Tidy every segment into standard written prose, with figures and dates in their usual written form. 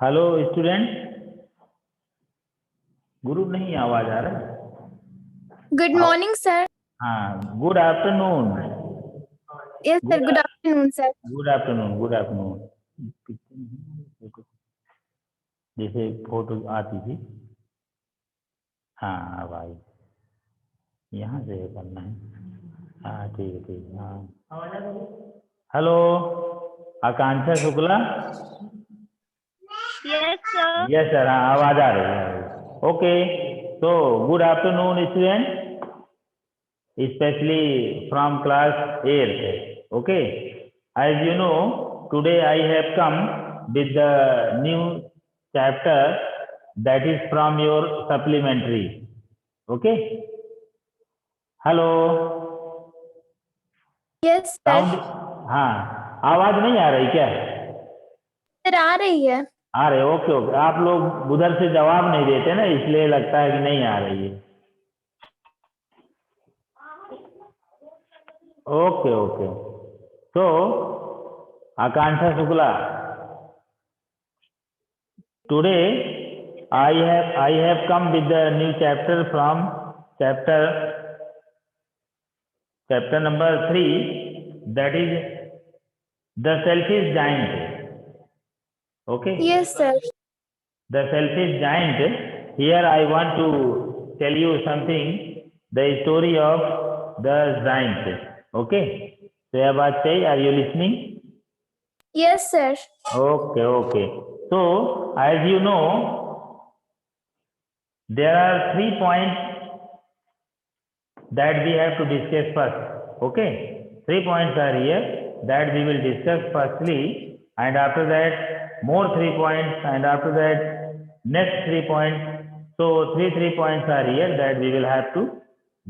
Hello student, गुरु नहीं आवाज आ रहा है। Good morning, sir. हाँ, good afternoon. Yes, sir. Good afternoon, sir. Good afternoon, good afternoon. जैसे फोटो आती थी। हाँ, अब आई। यहाँ से करना है। हाँ, ठीक है, ठीक है। हाँ, hello Akanksha Shukla. Yes, sir. Yes sir, हाँ आवाज आ रही है। ओके, तो good afternoon student, especially from class 8th. Okay, as you know, today I have come with the new chapter that is from your supplementary. Okay, hello, Yes, sir. sound, हाँ आवाज नहीं आ रही क्या? Sir, आ रही है। आ रहे, okay okay. आप लोग उधर से जवाब नहीं देते ना, इसलिए लगता है कि नहीं आ रही है। ओके ओके, तो आकांक्षा Shukla, today I have come with the new chapter from chapter number 3, that is the selfish giant. Okay, Yes, sir. the selfish giant. Here I want to tell you something, the story of the giant. Okay, so Abhishek, are you listening? Yes, sir. Okay, okay. So as you know, there are 3 points that we have to discuss first. Okay, 3 points are here that we will discuss firstly, and after that more 3 points, and after that next 3 points. So three points are here that we will have to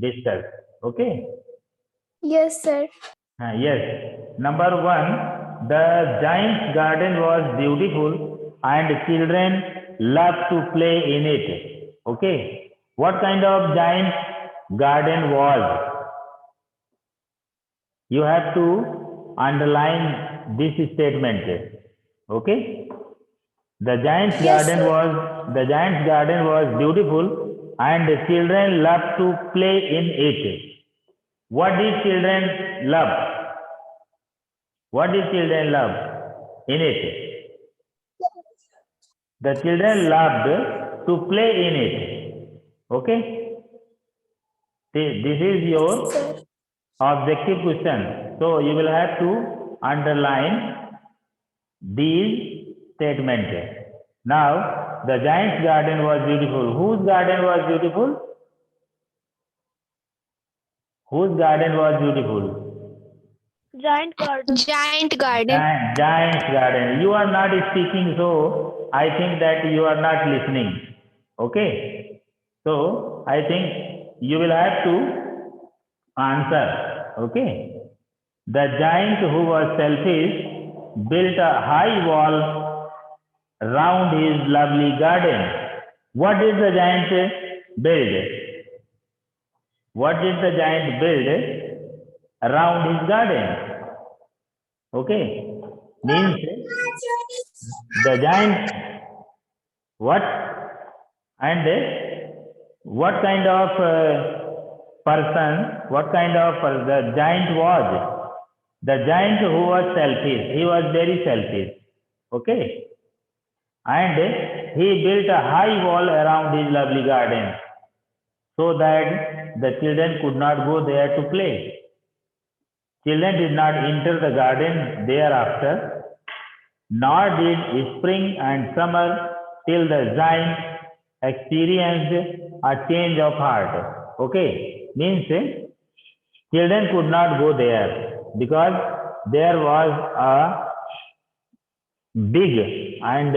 discuss. Okay. Yes, sir. Yes. Number 1, the giant's garden was beautiful and children loved to play in it. Okay, what kind of giant garden was? You have to underline this statement. Okay, the giant's Yes, garden was beautiful and the children loved to play in it. What did children love? What did children love in it? The children loved to play in it. Okay, this is your sir. objective question. So you will have to underline these statements. Now, the giant's garden was beautiful. Whose garden was beautiful? Whose garden was beautiful? Giant garden. Giant garden. Giant's garden. You are not speaking, so I think that you are not listening. Okay, so I think you will have to answer. Okay, the giant who was selfish built a high wall round his lovely garden. What did the giant build? What did the giant build around his garden? Okay, means the giant, what, and what kind of person, what kind of the giant was? The giant who was selfish, he was very selfish. Okay, and he built a high wall around his lovely garden so that the children could not go there to play. Children did not enter the garden thereafter, nor did spring and summer, till the giant experienced a change of heart. Okay, means children could not go there because there was a big and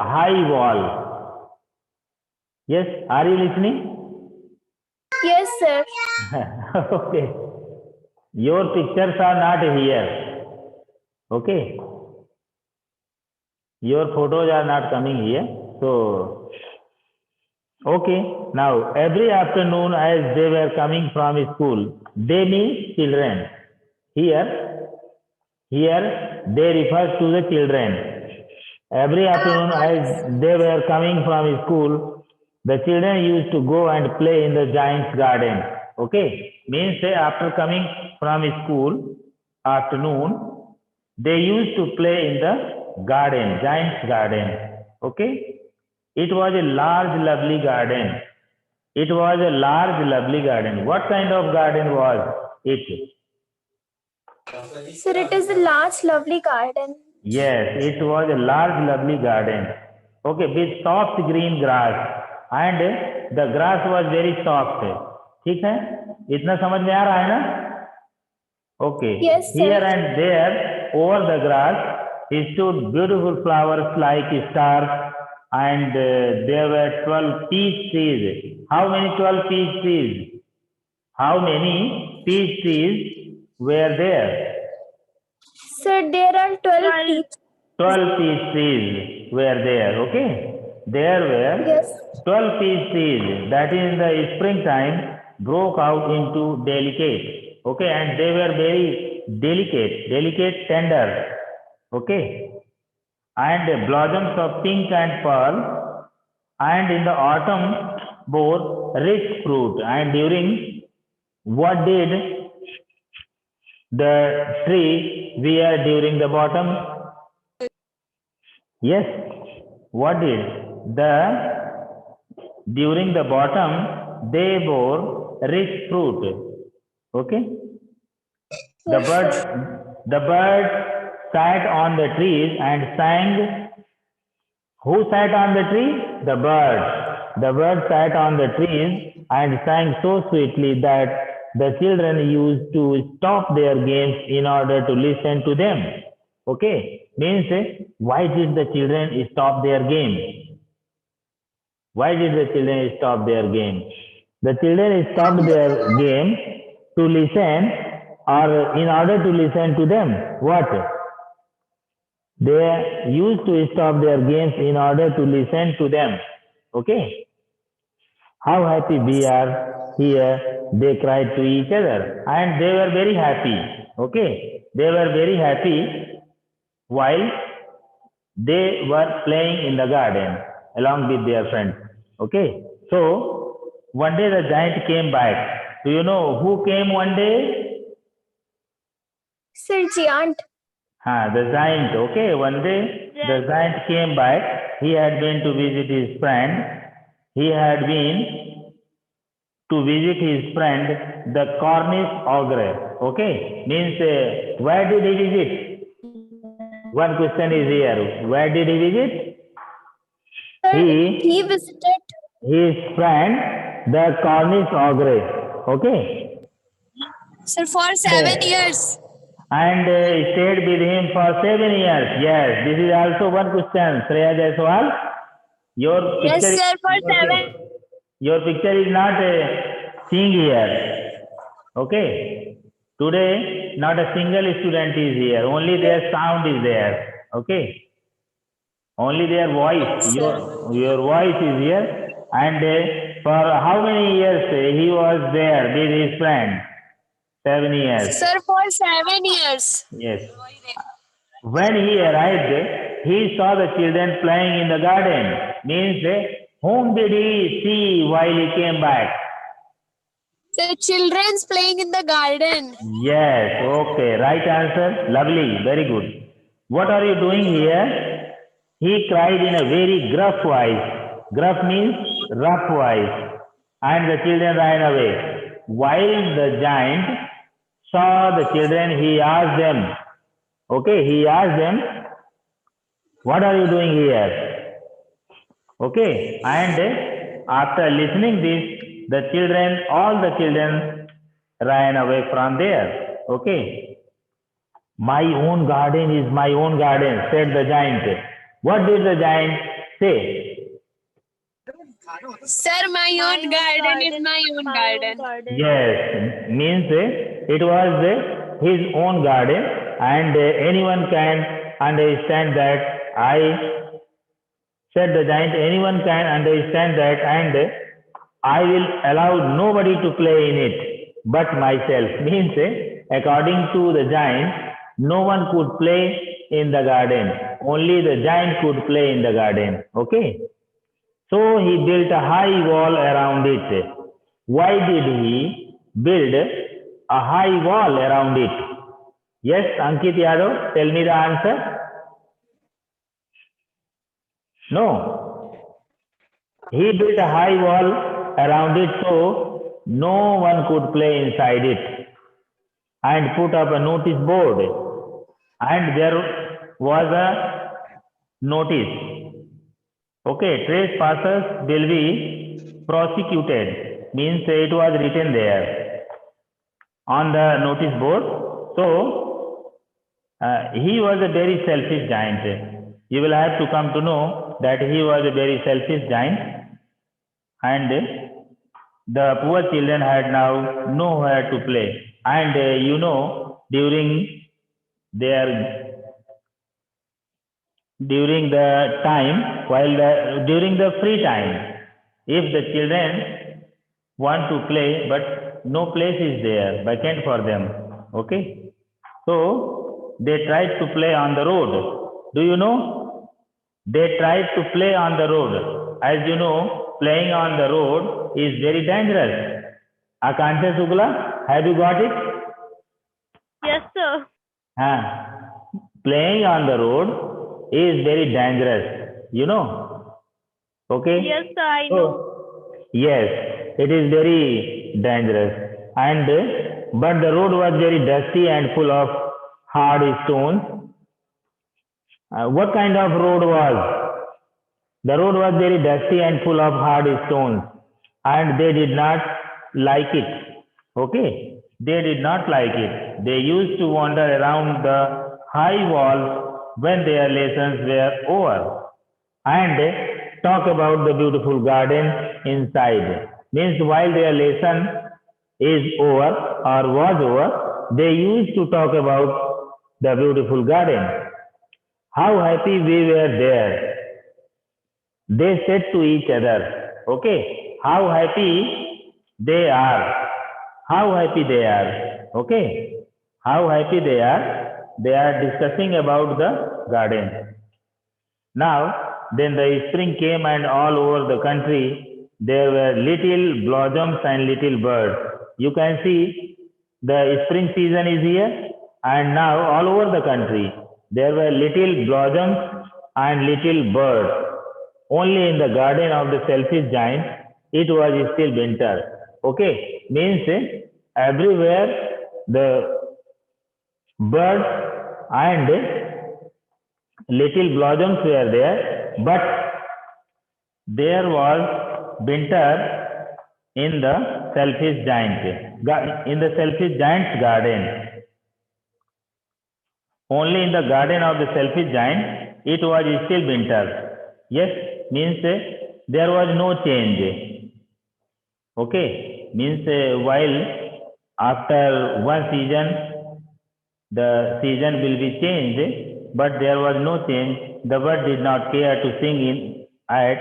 high wall. Yes, are you listening? Yes, sir. Okay, your pictures are not here. Okay, your photos are not coming here. So, okay, now every afternoon as they were coming from school, they mean children. Here they refer to the children. Every afternoon, as they were coming from school, the children used to go and play in the giant's garden. Okay, means after coming from school, afternoon, they used to play in the garden, giant's garden. Okay, it was a large, lovely garden. It was a large, lovely garden. What kind of garden was it? Sir, it is a large, lovely garden. Yes, it was a large, lovely garden. Okay, with soft green grass, and the grass was very soft. ठीक है? इतना समझ में आ रहा है ना? Okay. Yes, sir. Here and there, over the grass, stood beautiful flowers like stars, and there were 12 peach trees. How many 12 peach trees? How many peach trees were there? Sir, there are 12 peach. 12 peach trees were there, okay? There were Yes. 12 peach trees that in the springtime broke out into delicate, okay? And they were very delicate, tender, okay? And blossoms of pink and pearl, and in the autumn bore rich fruit. And during what did the tree wear during the bottom? Yes. What did during the bottom they bore rich fruit. Okay. The birds sat on the trees and sang. Who sat on the tree? The birds. The birds sat on the trees and sang so sweetly that the children used to stop their games in order to listen to them. Okay, means why did the children stop their game? Why did the children stop their game? The children stopped their game to listen, or in order to listen to them. What? They used to stop their games in order to listen to them. Okay? How happy we are here, they cried to each other. And they were very happy. Okay? They were very happy while they were playing in the garden along with their friends. Okay? So, one day the giant came back. Do you know who came one day? Sir, giant. The giant. Okay, one day the giant came back. He had been to visit his friend. He had been to visit his friend, the Cornish ogre. Okay, means where did he visit? One question is here. Where did he visit? Sir, he visited. His friend, the Cornish ogre. Okay. Sir, for 7 years. And stayed with him for 7 years. Yes, this is also one question. Shreya Jaiswal, your picture. Yes, sir, for 7. Your picture is not seeing here. Okay. Today, not a single student is here. Only their sound is there. Okay. Only their voice. Your voice is here. And for how many years he was there with his friend? 7 years. Sir, for 7 years. Yes. When he arrived, he saw the children playing in the garden. Means, whom did he see while he came back? The children's playing in the garden. Yes, okay, right answer. Lovely, very good. What are you doing here? He cried in a very gruff voice. Gruff means rough voice. And the children ran away. While the giant saw the children, he asked them, okay, he asked them, what are you doing here? Okay, and after listening this, all the children ran away from there. Okay. My own garden is my own garden, said the giant. What did the giant say? Sir, my own garden is my own garden. Yes, means it was his own garden, and anyone can understand that. Said the giant, anyone can understand that, and I will allow nobody to play in it but myself. Means, according to the giant, no one could play in the garden. Only the giant could play in the garden. Okay. So he built a high wall around it. Why did he build a high wall around it? Yes, Ankit Yadav, tell me the answer. No. He built a high wall around it so no one could play inside it, and put up a notice board. And there was a notice. Okay, trespassers will be prosecuted. Means it was written there on the notice board. So he was a very selfish giant. You will have to come to know that he was a very selfish giant, and the poor children had now nowhere to play. And during the time, during the free time, if the children want to play, but no place is there, vacant for them. Okay, so they tried to play on the road. Do you know? They tried to play on the road. As you know, playing on the road is very dangerous. Akansha Sugla, have you got it? Yes, sir. Playing on the road is very dangerous, you know. Okay. Yes, sir, I know. Yes, it is very dangerous. And but the road was very dusty and full of hard stones. What kind of road was? The road was very dusty and full of hard stones, and they did not like it. Okay, they did not like it. They used to wander around the high wall when their lessons were over and talk about the beautiful garden inside. Means while their lesson is over or was over, they used to talk about the beautiful garden. How happy we were there, they said to each other. Okay, how happy they are. How happy they are. Okay, how happy they are. They are discussing about the garden. Now, then the spring came, and all over the country there were little blossoms and little birds. You can see the spring season is here, and now all over the country there were little blossoms and little birds. Only in the garden of the selfish giant it was still winter. Okay, means everywhere the birds and little blossoms were there, but there was winter in the selfish giant's garden. Only in the garden of the selfish giant it was still winter. Yes, means there was no change. Okay, means while after one season the season will be changed, but there was no change. The bird did not care to sing at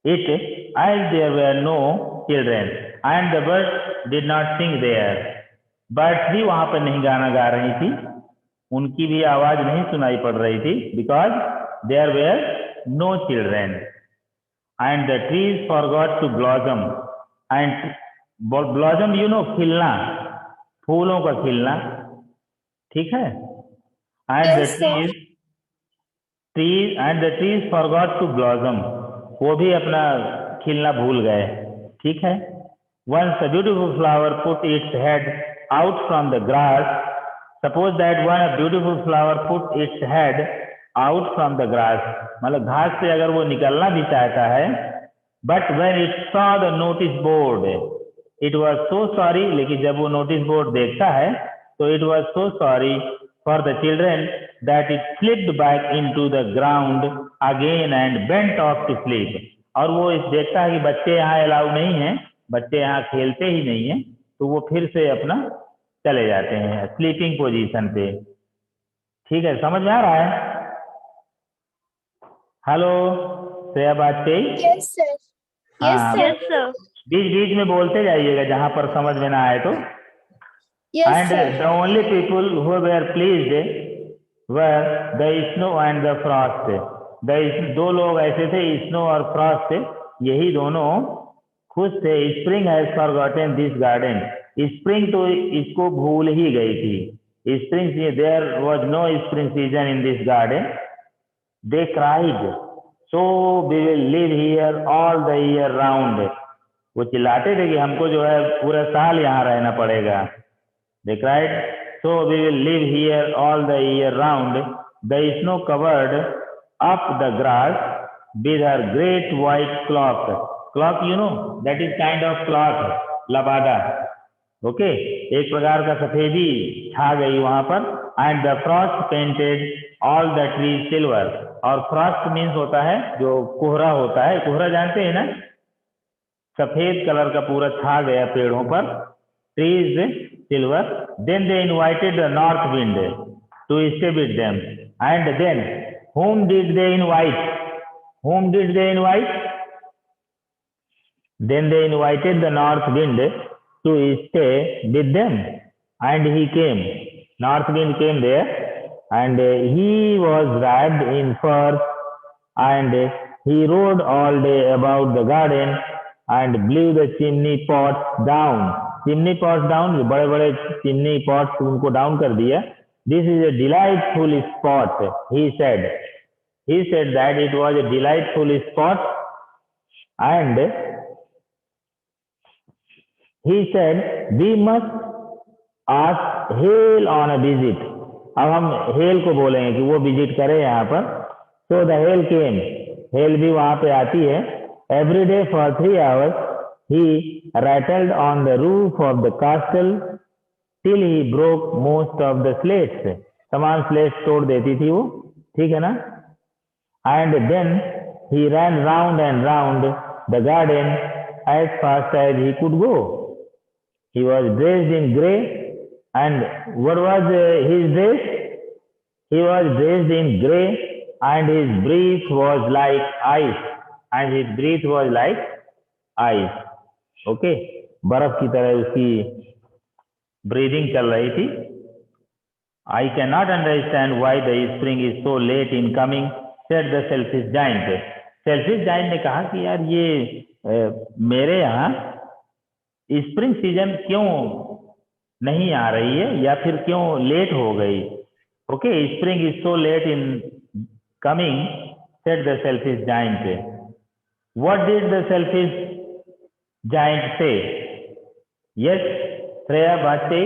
it, as there were no children, and the bird did not sing there. Birds भी वहां पर नहीं गाना गा रही थी, उनकी भी आवाज नहीं सुनाई पड़ रही थी, because there were no children. And the trees forgot to blossom. And blossom, you know, खिलना, फूलों का खिलना, ठीक है. And Yes, the trees forgot to blossom. वो भी अपना खिलना भूल गए, ठीक है. Once a beautiful flower put its head out from the grass. Suppose that one beautiful flower put its head out from the grass. मतलब घास से अगर वो निकलना भी चाहता है, but when it saw the notice board, it was so sorry. लेकिन जब वो notice board देखता है, तो it was so sorry for the children that it slipped back into the ground again and went off to sleep. और वो देखता है कि बच्चे यहाँ अलाउ नहीं हैं, बच्चे यहाँ खेलते ही नहीं हैं, तो वो फिर से अपना चले जाते हैं स्लीपिंग पोजीशन पे. ठीक है, समझ में आ रहा है? Hello Shreya Bajpai. Yes, sir. Yes, हाँ, sir. Yes, sir. बीच बीच में बोलते जाइएगा जहां पर समझ में ना आए तो. Yes, And sir. the only people who were pleased were the snow and the frost. दो लोग ऐसे थे, स्नो और फ्रॉस्ट, यही दोनों खुश थे. Spring has forgotten this garden. Spring तो इसको भूल ही गई थी. Spring, there was no spring season in this garden. They cried, so we will live here all the year round. वो चिल्लाते थे कि हमको जो है पूरा साल यहाँ रहना पड़ेगा. They cried, so we will live here all the year round. The snow covered up the grass with her great white cloak. Cloak, you know, that is kind of cloth, labada. Okay, एक प्रकार का सफेदी छा गई वहां पर. And the frost painted all the trees silver. और frost means होता है जो कोहरा होता है. कोहरा जानते हैं ना, सफेद कलर का पूरा छा गया पेड़ों पर. Trees silver. Then they invited the north wind to stay with them. And then, whom did they invite? Whom did they invite? Then they invited the north wind to stay with them. And he came. North wind came there, and he was wrapped in furs, and he rode all day about the garden and blew the chimney pots down. Chimney pots down, जो बड़े बड़े chimney pots उनको down कर दिया. This is a delightful spot, he said that it was a delightful spot. And he said we must ask hail on a visit. अब हम hello को बोलेंगे कि वो विजिट करे यहाँ पर. So the hell came. Hello भी वहां पे आती है. Every day for 3 hours he rattled on the roof of the castle till he broke most of the slates. तमाम स्लेट्स तोड़ देती थी वो, ठीक है ना. And then he ran round and round the garden as fast as he could go. He was dressed in grey. And what was his dress? He was dressed in grey, and his breath was like ice. And his breath was like ice. Okay, बर्फ की तरह उसकी breathing चल रही थी. I can not understand why the spring is so let in coming, said the selfish giant. Selfish giant ने कहा कि यार ये मेरे यहाँ स्प्रिंग सीजन क्यों नहीं आ रही है, या फिर क्यों लेट हो गई. Okay, spring is so let in coming, said the selfish giant. What did the selfish giant say? Yes, Freya, what say?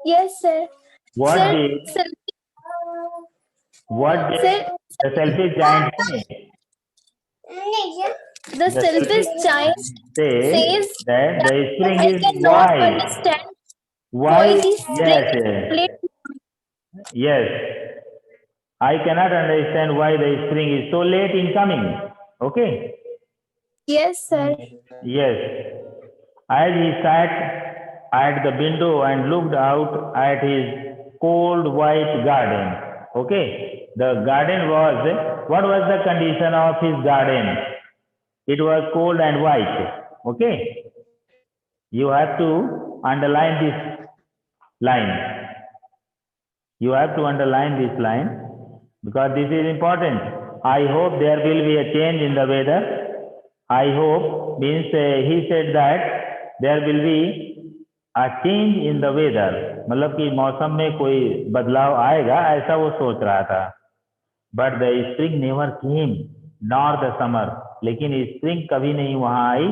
Yes, sir. What Sir, did sir, the selfish giant say? the The selfish giant says says that the spring I is cannot why. understand Why? why the spring is Yes, late. yes. I cannot understand why the spring is so late in coming. Okay. Yes, sir. Yes. As he sat at the window and looked out at his cold white garden. Okay. The garden was, what was the condition of his garden? It was cold and white. Okay. You have to underline this line. You have to underline this line because this is important. I hope there will be a change in the weather. I hope means he said that there will be a change in the weather. मतलब कि मौसम में कोई बदलाव आएगा, ऐसा वो सोच रहा था. But the spring never came, nor the summer. लेकिन स्प्रिंग कभी नहीं वहां आई,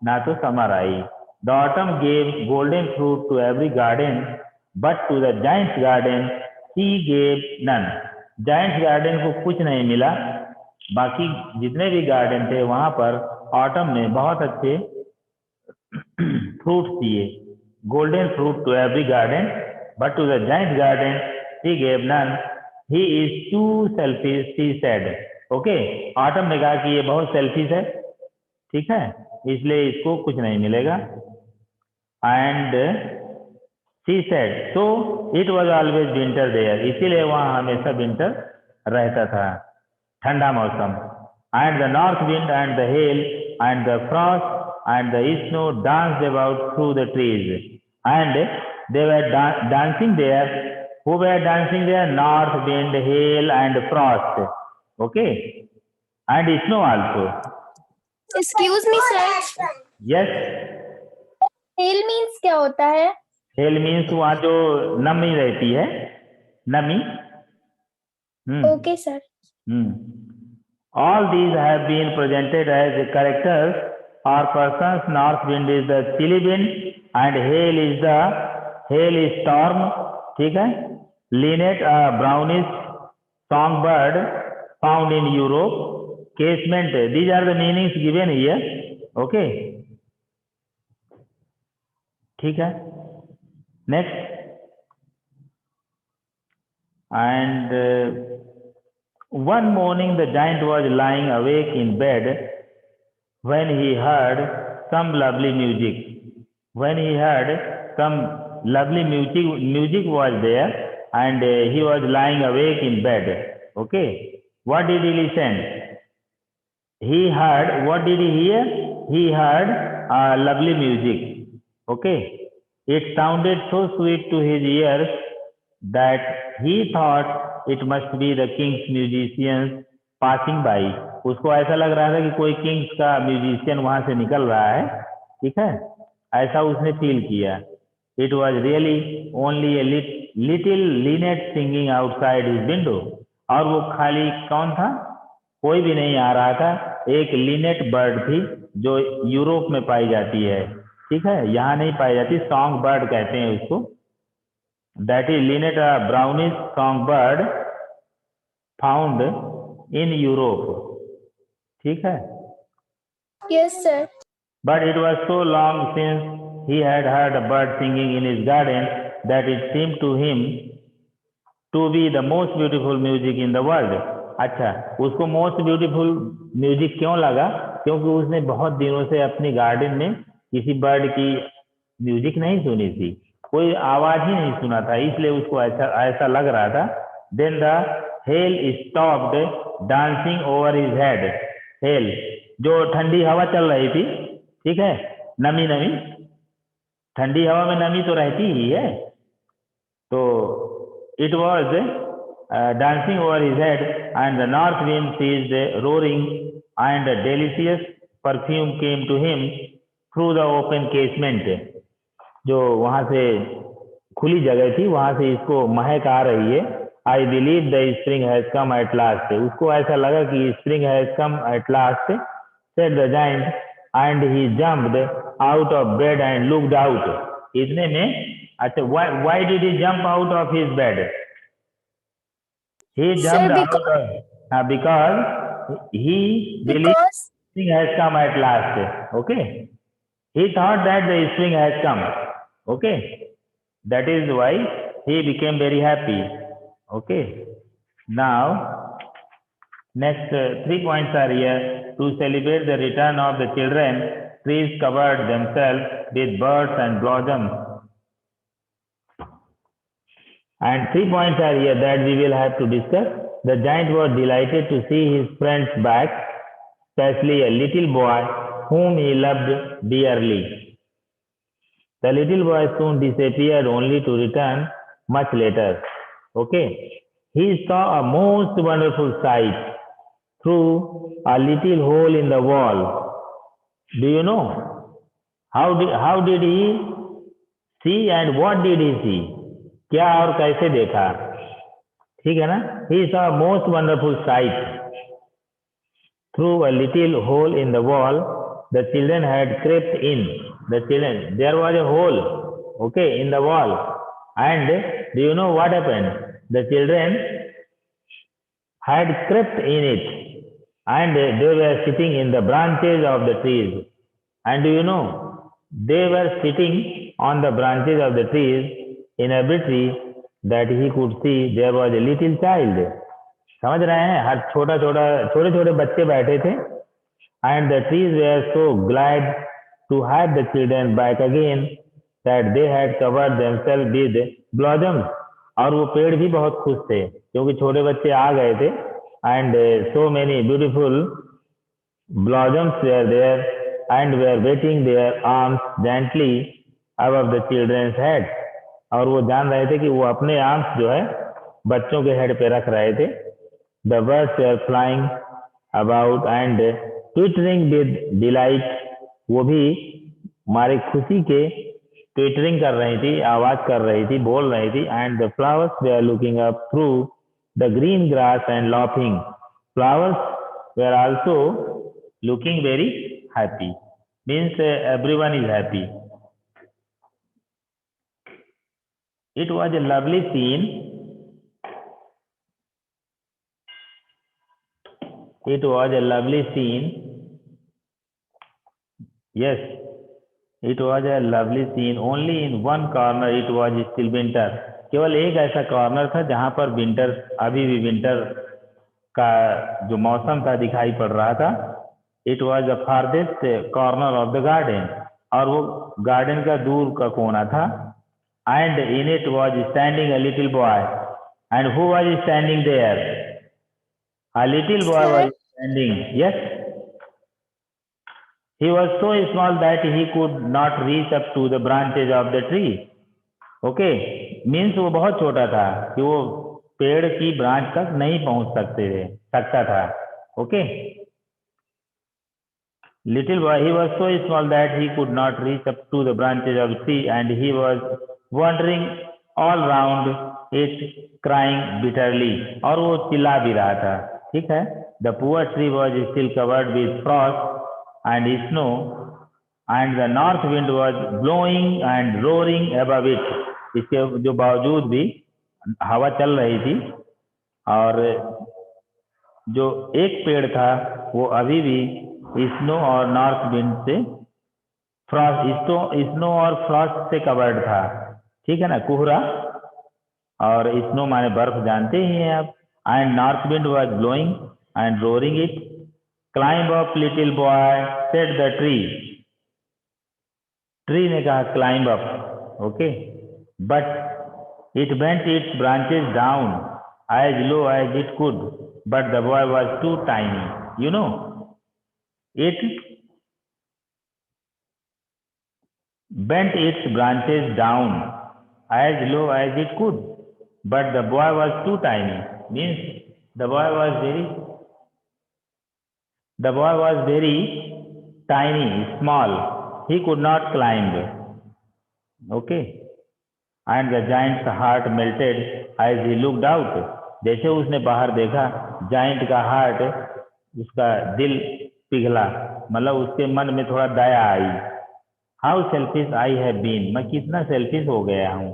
ना तो summer I. The autumn gave golden fruit to every garden, but to the giant's garden she gave none. Giant's garden को कुछ नहीं मिला. बाकी जितने भी गार्डन थे वहां पर ऑटम में बहुत अच्छे फ्रूट्स दिए. Golden fruit to every garden, but to the giant garden he gave none. He is too selfish, she said. Okay, autumn ने कहा कि ये बहुत सेल्फिश है, ठीक है, इसलिए इसको कुछ नहीं मिलेगा. And she said, so it was always winter there. इसीलिए वहां हमेशा विंटर रहता था, ठंडा मौसम. And the north wind and the hail and the frost and the snow danced about through the trees. and they were dancing there. Who were dancing there? North wind, hail, and frost. Okay, and snow also. Excuse me, sir. Yes, Hail means क्या होता है? hail means वहाँ जो नमी रहती है, नमी. Okay, sir. All these have been presented as characters or persons. North wind is the chilly wind and hail is storm. ठीक है. Linnet, a brownish songbird found in Europe. Casement. These are the meanings given here. Okay. ठीक है. Next. And one morning the giant was lying awake in bed when he heard some lovely music. When he heard some lovely music was there, and he was lying awake in bed. Okay. What did he listen? He heard, what did he hear? He heard lovely music. Okay. It sounded so sweet to his ears that he thought it must be the king's musicians passing by. उसको ऐसा लग रहा था कि कोई Kings का musician वहां से निकल रहा है. ठीक है, ऐसा उसने फील किया. It was really only a little linnet singing outside his window. और वो खाली कौन था? कोई भी नहीं आ रहा था. एक लिनेट बर्ड थी जो यूरोप में पाई जाती है. ठीक है, यहाँ नहीं पाई जाती. सॉन्ग बर्ड कहते हैं उसको. That is linnet, a brownish songbird found in Europe. ठीक है. Yes, sir. But it was so long since he had heard a bird singing in his garden that it seemed to him to be the most beautiful music in the world. अच्छा, उसको most beautiful music क्यों लगा? क्योंकि उसने बहुत दिनों से अपनी गार्डन में किसी बर्ड की म्यूजिक नहीं सुनी थी, कोई आवाज ही नहीं सुना था, इसलिए उसको ऐसा लग रहा था. Then the hail stopped dancing over his head. Hail, जो ठंडी हवा चल रही थी, ठीक है, नमी नमी, ठंडी हवा में नमी तो रहती ही है. तो it was dancing over his head, and the north wind ceased roaring, and a delicious perfume came to him through the open casement. जो वहां से खुली जगह थी वहां से इसको महक आ रही है. I believe the spring has come at last. उसको ऐसा लगा कि spring has come at last, said the giant, and he jumped out of bed and looked out. इतने में, अच्छा, why did he jump out of his bed? He jumped out of, because he believed spring has come at last. Okay, he thought that the spring has come. Okay, that is why he became very happy. Okay, now next 3 points are here. To celebrate the return of the children, trees covered themselves with birds and blossoms. And 3 points are here that we will have to discuss. The giant was delighted to see his friends back, especially a little boy whom he loved dearly. The little boy soon disappeared, only to return much later. Okay, he saw a most wonderful sight through a little hole in the wall. Do you know how did he see and what did he see? क्या और कैसे देखा? ठीक है ना? He saw a most wonderful sight through a little hole in the wall. The children had crept in. There was a hole, okay, in the wall. And do you know what happened? The children had crept in it, and they were sitting in the branches of the trees. And do you know, they were sitting on the branches of the trees. In every tree that he could see, there was a little child. समझ रहे हैं? हर छोटे छोटे बच्चे बैठे थे. And the trees were so glad to have the children back again that they had covered themselves with blossoms. और वो पेड़ भी बहुत खुश थे क्योंकि छोटे बच्चे आ गए थे. And so many beautiful blossoms were there and were wetting their arms gently above the children's head. और वो जान रहे थे कि वो अपने आर्म्स जो है बच्चों के हेड पे रख रहे थे. The birds were flying about and twittering with delight. वो भी हमारी खुशी के twittering कर रही थी, आवाज कर रही थी, बोल रही थी. And the flowers were looking up through the green grass and laughing. Flowers were also looking very happy. Means everyone is happy. It was a lovely scene. It was a lovely scene. Yes, it was a lovely scene. Only in one corner it was still winter. केवल एक ऐसा corner था जहां पर winter, अभी भी winter का जो मौसम था दिखाई पड़ रहा था. It was the farthest corner of the garden. और वो गार्डन का दूर का कोना था. And in it was standing a little boy. And who was standing there? A little boy was standing. Yes, he was so small that he could not reach up to the branches of the tree. Okay, means वो बहुत छोटा था कि वो पेड़ की branch तक नहीं पहुंच सकता था. Okay, little boy, he was so small that he could not reach up to the branches of the tree, and he was wandering all round it, crying bitterly. और वो चिल्ला भी रहा था. ठीक है. The poor tree was still covered with frost and snow, and the north wind was blowing and roaring above it. इसके जो बावजूद भी हवा चल रही थी और जो एक पेड़ था वो अभी भी स्नो और नॉर्थ विंड से स्नो और फ्रॉस्ट से कवर्ड था. ठीक है ना, कोहरा. और स्नो माने बर्फ, जानते ही हैं आप. And north wind was blowing and roaring it. Climb up little boy, said the tree. Tree ने कहा climb up. Okay, but it bent it's branches down as low as it could, but the boy was too tiny. You know, it bent its branches down as low as it could, but the boy was too tiny. Means the boy was very tiny, small. He could not climb. Okay. And the giant's heart melted as he looked out. जैसे उसने बाहर देखा, giant का heart, उसका दिल पिघला. मतलब उसके मन में थोड़ा दया आई. How selfish I have been. मैं कितना सेल्फिश हो गया हूँ.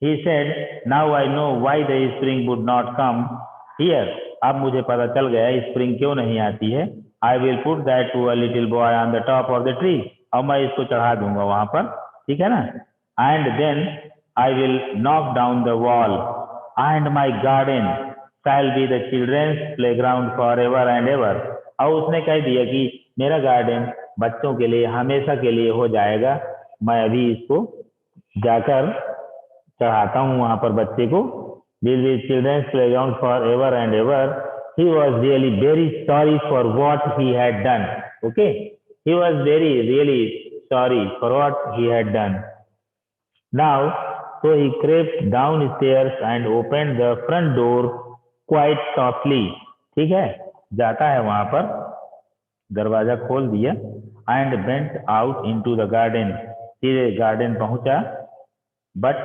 He said now I know why the spring would not come here. अब मुझे पता चल गया स्प्रिंग क्यों नहीं आती है. I will put that to a little boy on the top of the tree. और मैं इसको चढ़ा दूंगा वहां पर. ठीक है ना. And then I will knock down the wall, and my garden shall be the children's playground forever and ever. और उसने कह दिया कि मेरा गार्डन बच्चों के लिए हमेशा के लिए हो जाएगा. मैं अभी इसको जाकर चढ़ाता हूँ वहां पर बच्चे को. will be children's playground forever and ever. He was really very sorry for what he had done. Okay, he was really sorry for what he had done. Now, so he crept downstairs and opened the front door quite softly. ठीक है, जाता है वहां पर, दरवाजा खोल दिया. and went out into the garden. सीधे गार्डन पहुंचा. but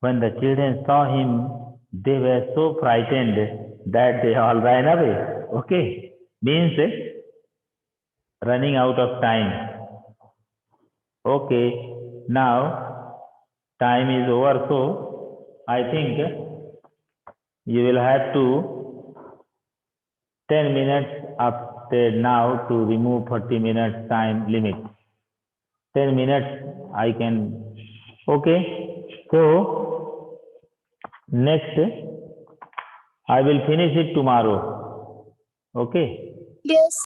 when the children saw him, they were so frightened that they all ran away. Okay, means running out of time. Okay, now time is over, so I think you will have to 10 minutes after now to remove 40 minutes time limit. 10 minutes I can. Okay, so next I will finish it tomorrow. Okay. Yes.